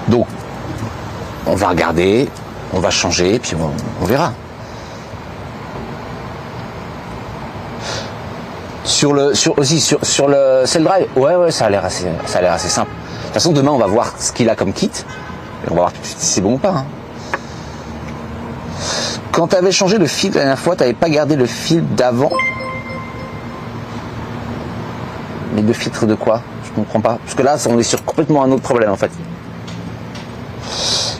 Donc, on va regarder, on va changer, puis on verra. Sur le cell drive, ouais, ça a l'air assez simple. De toute façon, demain, on va voir ce qu'il a comme kit. Et on va voir si c'est bon ou pas. Hein. Quand tu avais changé le fil la dernière fois, tu n'avais pas gardé le fil d'avant. Mais de filtre de quoi? Je comprends pas. Parce que là, on est sur complètement un autre problème en fait.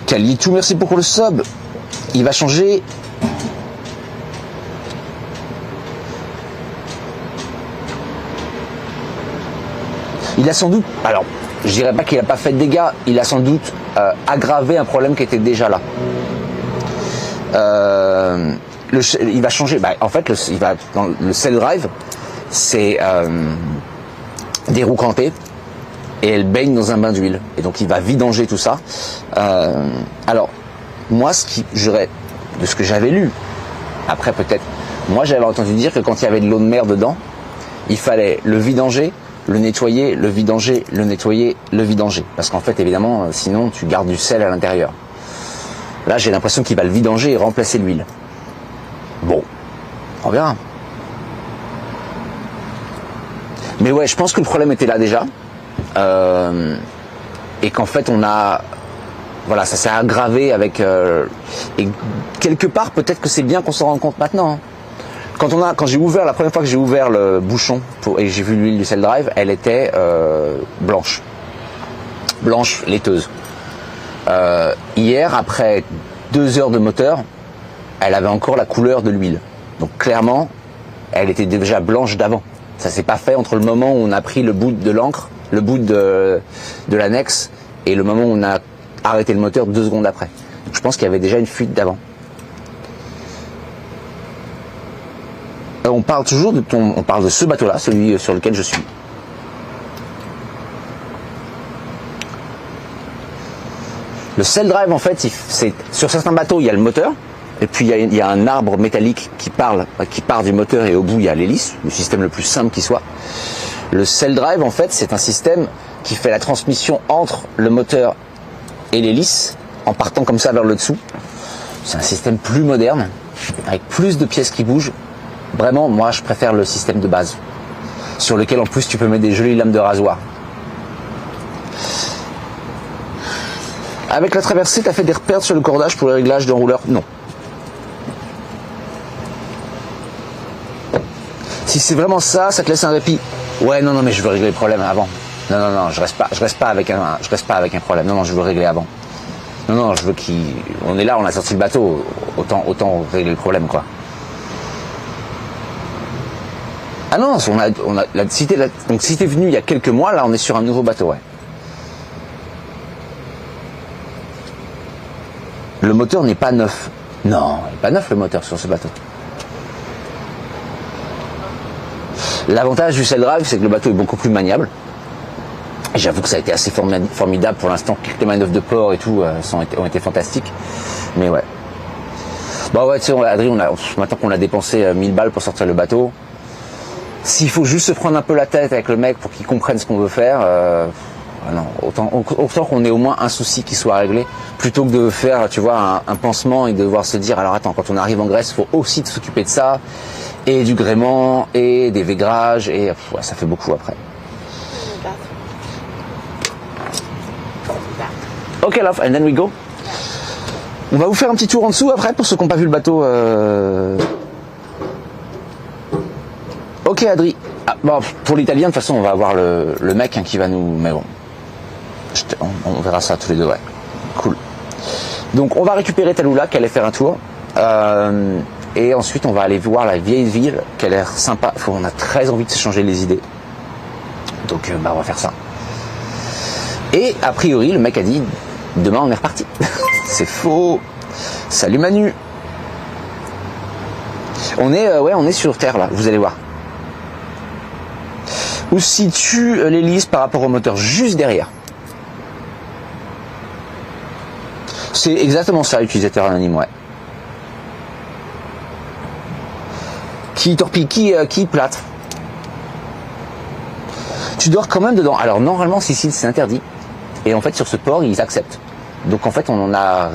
Kalitou, merci pour le sub. Il va changer. Il a sans doute, alors je dirais pas qu'il a pas fait de dégâts, il a sans doute aggravé un problème qui était déjà là. Il va changer, en fait il va dans le cell drive, c'est des roues crantées et elle baigne dans un bain d'huile et donc il va vidanger tout ça. Alors moi de ce que j'avais lu, après peut-être, moi j'avais entendu dire que quand il y avait de l'eau de mer dedans, il fallait le vidanger, le nettoyer, le vidanger, le nettoyer, le vidanger. Parce qu'en fait, évidemment, sinon, tu gardes du sel à l'intérieur. Là, j'ai l'impression qu'il va le vidanger et remplacer l'huile. Bon, on verra. Mais ouais, je pense que le problème était là déjà. Et qu'en fait, voilà, ça s'est aggravé avec... et quelque part, peut-être que c'est bien qu'on s'en rende compte maintenant. Hein. Quand j'ai ouvert, la première fois que j'ai ouvert le bouchon et j'ai vu l'huile du cell drive, elle était blanche, laiteuse. Hier, après 2 heures de moteur, elle avait encore la couleur de l'huile. Donc clairement, elle était déjà blanche d'avant. Ça s'est pas fait entre le moment où on a pris le bout de l'encre, le bout de l'annexe, et le moment où on a arrêté le moteur 2 secondes après. Donc je pense qu'il y avait déjà une fuite d'avant. On parle toujours on parle de ce bateau-là, celui sur lequel je suis. Le cell drive, en fait, sur certains bateaux, il y a le moteur, et puis il y a un arbre métallique qui part du moteur, et au bout, il y a l'hélice, le système le plus simple qui soit. Le cell drive, en fait, c'est un système qui fait la transmission entre le moteur et l'hélice, en partant comme ça vers le dessous. C'est un système plus moderne, avec plus de pièces qui bougent. Vraiment, moi, je préfère le système de base, sur lequel, en plus, tu peux mettre des jolies lames de rasoir. Avec la traversée, tu as fait des repères sur le cordage pour le réglage d'enrouleur? Non. Si c'est vraiment ça, ça te laisse un répit. Ouais, non, mais je veux régler le problème avant. Non, je reste pas avec un problème. Non, je veux régler avant. Non, je veux on est là, on a sorti le bateau. Autant régler le problème, quoi. Ah non, donc si t'es venu il y a quelques mois, là on est sur un nouveau bateau, ouais. Le moteur n'est pas neuf. Non, il n'est pas neuf le moteur sur ce bateau. L'avantage du cell drive, c'est que le bateau est beaucoup plus maniable. Et j'avoue que ça a été assez formidable pour l'instant. Quelques manœuvres de port et tout ont été fantastiques. Mais ouais. Bah ouais, tu sais, Adrien, maintenant qu'on a dépensé 1000 balles pour sortir le bateau, s'il faut juste se prendre un peu la tête avec le mec pour qu'il comprenne ce qu'on veut faire, non, autant qu'on ait au moins un souci qui soit réglé, plutôt que de faire, tu vois, un pansement et de devoir se dire, alors attends, quand on arrive en Grèce, il faut aussi s'occuper de ça, et du gréement, et des végrages, et ouais, ça fait beaucoup après. Ok, love, and then we go. On va vous faire un petit tour en dessous après, pour ceux qui n'ont pas vu le bateau. Ok, Adri. Ah, bon, pour l'italien, de toute façon, on va avoir le mec qui va nous... Mais bon, on verra ça tous les deux, ouais. Cool. Donc, on va récupérer Tallulah, qui allait faire un tour. Et ensuite, on va aller voir la vieille ville, qui a l'air sympa. On a très envie de s'échanger les idées. Donc, on va faire ça. Et, a priori, le mec a dit, demain, on est reparti. C'est faux. Salut Manu. On est sur Terre, là. Vous allez voir. Où se situe l'hélice par rapport au moteur? Juste derrière. C'est exactement ça, utilisateur anonyme, ouais. Qui torpille, qui plâtre. Tu dors quand même dedans. Alors normalement, Sicile, c'est interdit. Et en fait, sur ce port, ils acceptent. Donc en fait, on en a